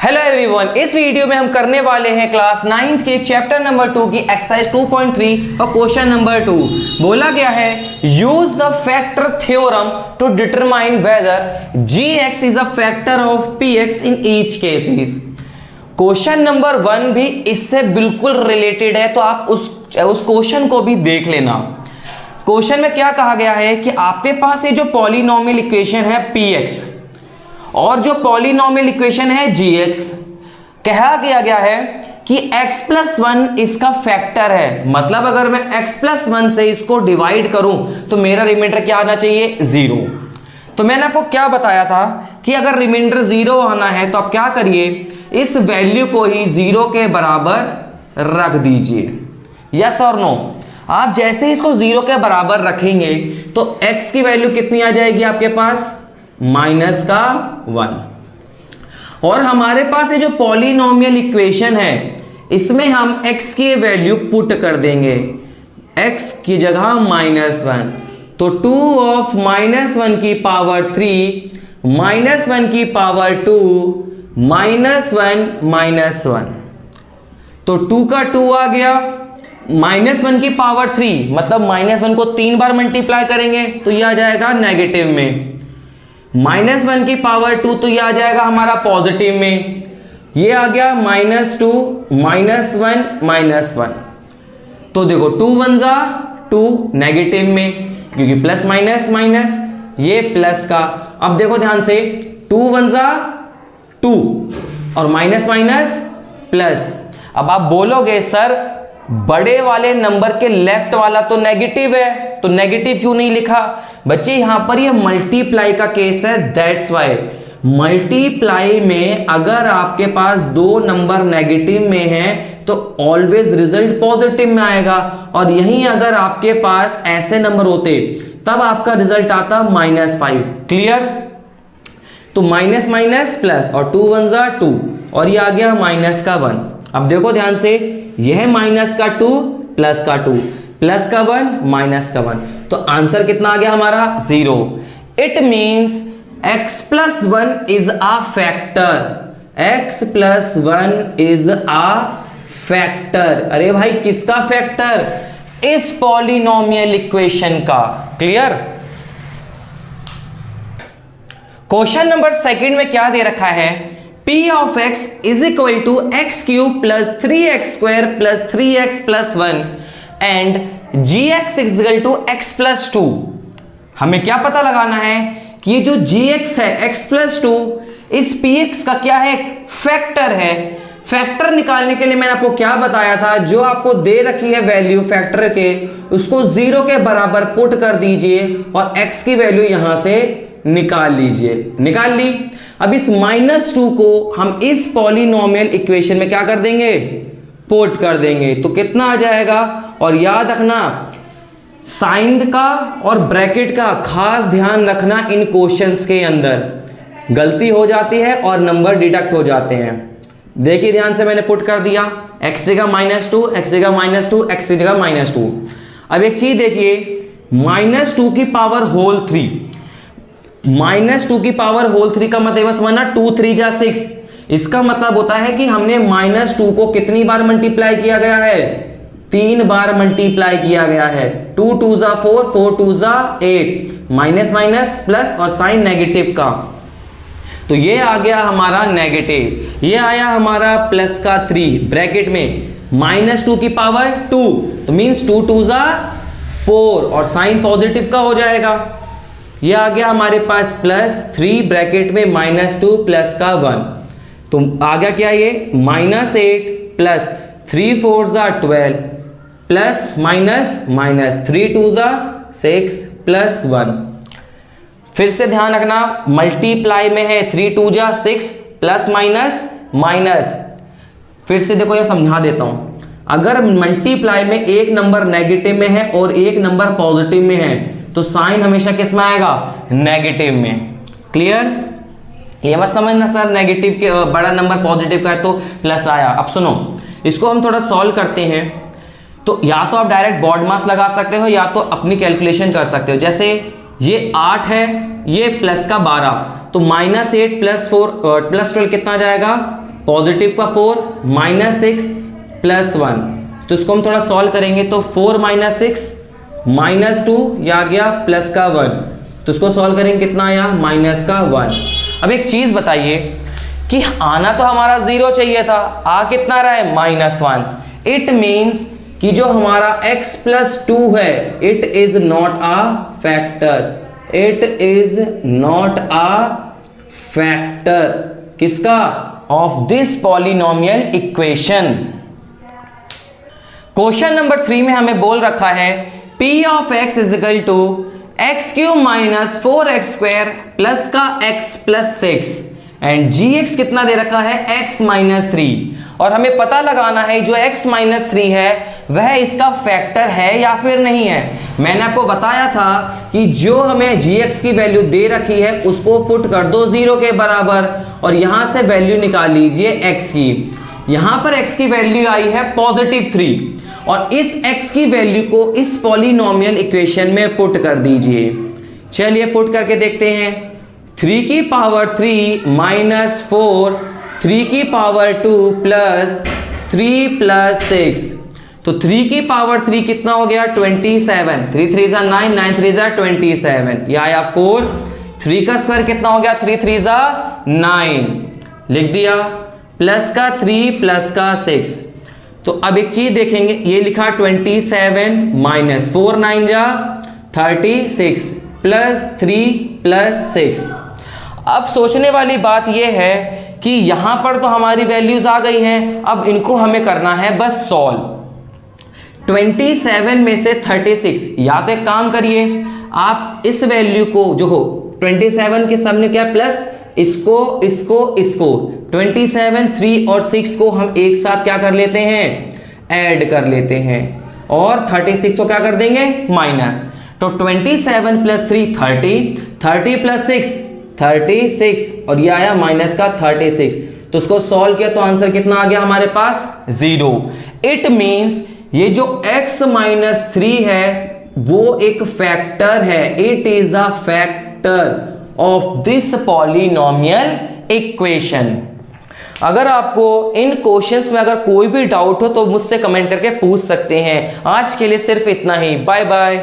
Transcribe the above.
Hello everyone, इस video में हम करने वाले हैं क्लास 9th के चैप्टर नंबर 2 की एक्सरसाइज 2.3 और क्वेश्चन नंबर 2। बोला गया है use the factor theorem to determine whether gx is a factor of px in each cases. Question number 1 भी इससे बिल्कुल रिलेटेड है, तो आप उस क्वेश्चन को भी देख लेना। क्वेश्चन में क्या कहा गया है कि आपके पास ये जो पॉलिनोमियल इक्वेशन है px और जो पॉलिनोमियल इक्वेशन है gx, कहा गया है कि x प्लस 1 इसका फैक्टर है। मतलब अगर मैं x प्लस 1 से इसको डिवाइड करूं तो मेरा रिमाइंडर क्या आना चाहिए? 0। तो मैंने आपको क्या बताया था कि अगर रिमाइंडर 0 आना है तो आप क्या करिए, इस वैल्यू को ही 0 के बराबर रख दीजिए। यस और नो? आप जैसे इसको 0 के बराबर रखेंगे तो x की वैल्यू कितनी आ जाएगी आपके पास? माइनस का 1। और हमारे पास ये जो पॉलिनोमियल इक्वेशन है इसमें हम x की वैल्यू पुट कर देंगे, x की जगह -1। तो 2 ऑफ -1 की पावर 3 -1 की पावर 2 -1 तो 2 का 2 आ गया, -1 की पावर 3 मतलब -1 को 3 बार मल्टीप्लाई करेंगे तो ये आ जाएगा नेगेटिव में, -1 की पावर 2 तो ये आ जाएगा हमारा पॉजिटिव में। ये आ गया -2 -1 तो देखो 2 1 जा 2 नेगेटिव में, क्योंकि प्लस माइनस माइनस, ये प्लस का। अब देखो ध्यान से 2 1 जा 2 और माइनस माइनस प्लस। अब आप बोलोगे सर बड़े वाले नंबर के लेफ्ट वाला तो नेगेटिव है, तो नेगेटिव क्यों नहीं लिखा? बच्चे यहां पर ये मल्टीप्लाई का केस है, दैट्स वाई। मल्टीप्लाई में अगर आपके पास दो नंबर नेगेटिव में है तो ऑलवेज रिजल्ट पॉजिटिव में आएगा, और यहीं अगर आपके पास ऐसे नंबर होते तब आपका रिजल्ट आता -5। क्लियर? तो माइनस माइनस प्लस और 2 1 जा 2 और ये आ गया माइनस का 1। अब देखो ध्यान से, यह माइनस का 2 प्लस का 2 प्लस का 1 माइनस का 1, तो आंसर कितना आ गया हमारा? 0। It means x plus 1 is a factor, x plus 1 is a factor. अरे भाई किसका फैक्टर? इस पॉलिनोमियल इक्वेशन का। क्लियर? क्वेश्चन नंबर 2 में क्या दे रखा है? p of x is equal to x cube plus 3x square plus 3x plus 1 and gx is equal to x plus 2। हमें क्या पता लगाना है कि ये जो gx है x plus 2 इस px का क्या है? फैक्टर है। फैक्टर निकालने के लिए मैंने आपको क्या बताया था? जो आपको दे रखी है वैल्यू फैक्टर के, उसको 0 के बराबर पुट कर दीजिए और x की वैल्यू यहां से निकाल लीजिए। निकाल ली। अब इस -2 को हम इस पॉलिनोमियल इक्वेशन में क्या कर देंगे? पुट कर देंगे, तो कितना आ जाएगा? और याद रखना साइन का और ब्रैकेट का खास ध्यान रखना, इन क्वेश्चंस के अंदर गलती हो जाती है और नंबर डिडक्ट हो जाते हैं। देखिए ध्यान से, मैंने पुट कर दिया x जगह -2 x जगह -2 x जगह -2। अब एक चीज देखिए, -2 की पावर होल 3, -2 की पावर होल 3 का मतलब समझना 2 3 जा 6। इसका मतलब होता है कि हमने -2 को कितनी बार मल्टीप्लाई किया गया है? 3 बार मल्टीप्लाई किया गया है। 2 2 जा 4 4 2 जा 8, माइनस माइनस प्लस और साइन नेगेटिव का, तो ये आ गया हमारा नेगेटिव। ये आया हमारा प्लस का 3 ब्रैकेट में, -2 की पावर 2 तो मींस 2 2 जा 4 और साइन पॉजिटिव का हो जाएगा। ये आ गया हमारे पास प्लस 3 ब्रैकेट में -2 प्लस का 1, तो आ गया क्या? ये -8 प्लस 3 4 जा 12 प्लस माइनस माइनस 3 2 जा 6 प्लस 1। फिर से ध्यान रखना, मल्टीप्लाई में है 3 2 जा 6 प्लस माइनस माइनस। फिर से देखो, ये समझा देता हूं। अगर मल्टीप्लाई में एक नंबर नेगेटिव में है और एक नंबर पॉजिटिव में है तो साइन हमेशा किस में आएगा? नेगेटिव में। क्लियर? ये मत समझना सर नेगेटिव के बड़ा नंबर पॉजिटिव का है तो प्लस आया। अब सुनो, इसको हम थोड़ा सॉल्व करते हैं। तो या तो आप डायरेक्ट बॉड मास लगा सकते हो या तो अपनी कैलकुलेशन कर सकते हो। जैसे ये 8 है, ये प्लस का 12, तो -8 प्लस 4 प्लस 12 कितना आ जाएगा? पॉजिटिव का 4 माइनस 6 प्लस 1, तो इसको हम थोड़ा सॉल्व करेंगे तो 4 माइनस 6 माइनस 2 ये आ गया प्लस का 1, तो इसको सॉल्व करेंगे कितना आया माइनस का 1। अब एक चीज बताइए कि आना तो हमारा 0 चाहिए था, आ कितना रहा है माइनस 1। इट मीन्स कि जो हमारा x प्लस 2 है it is not a factor, it is not a factor किसका, of this polynomial equation. Question number 3 में हमें बोल रखा है p of x is equal to x cube minus 4x square plus का x प्लस 6 एंड gx कितना दे रखा है x माइनस 3, और हमें पता लगाना है जो x माइनस 3 है वह इसका फैक्टर है या फिर नहीं है। मैंने आपको बताया था कि जो हमें gx की वैल्यू दे रखी है उसको पुट कर दो 0 के बराबर और यहां से वैल्यू निकाल लीजिए x की। यहां पर x की वैल्यू आई है पॉजिटिव 3 और इस x की वैल्यू को इस पॉलिनोमियल इक्वेशन में पुट कर दीजिए। चलिए पुट करके देखते हैं। 3 की पावर 3 माइनस 4, 3 की पावर 2 प्लस 3 प्लस 6, तो 3 की पावर 3 कितना हो गया 27, 3 3 जा 9, 9 3 जा 27, यह आया 4, 3 का स्क्वायर कितना हो गया 3 3 जा 9 लिख दिया, प्लस का 3 प्लस का 6। तो अब एक चीज देखेंगे, ये लिखा 27 माइनस 4 9 जा 36 प्लस 3 प्लस 6। अब सोचने वाली बात यह है कि यहां पर तो हमारी वैल्यूज आ गई हैं, अब इनको हमें करना है बस सॉल्व। 27 में से 36, या तो एक काम करिए आप इस वैल्यू को जो हो 27 के सामने क्या प्लस इसको इसको इसको 27 3 और 6 को हम एक साथ क्या कर लेते हैं ऐड कर लेते हैं और 36 को क्या कर देंगे माइनस, तो 27 प्लस 3 30, 30 प्लस 6 36 और ये आया माइनस का 36, तो उसको सॉल्व किया तो आंसर कितना आ गया हमारे पास 0। इट मींस ये जो x माइनस 3 है वो एक फैक्टर है, it is a factor of this polynomial equation. अगर आपको इन क्वेश्चंस में अगर कोई भी डाउट हो तो मुझसे कमेंट करके पूछ सकते हैं। आज के लिए सिर्फ इतना ही, बाय बाय।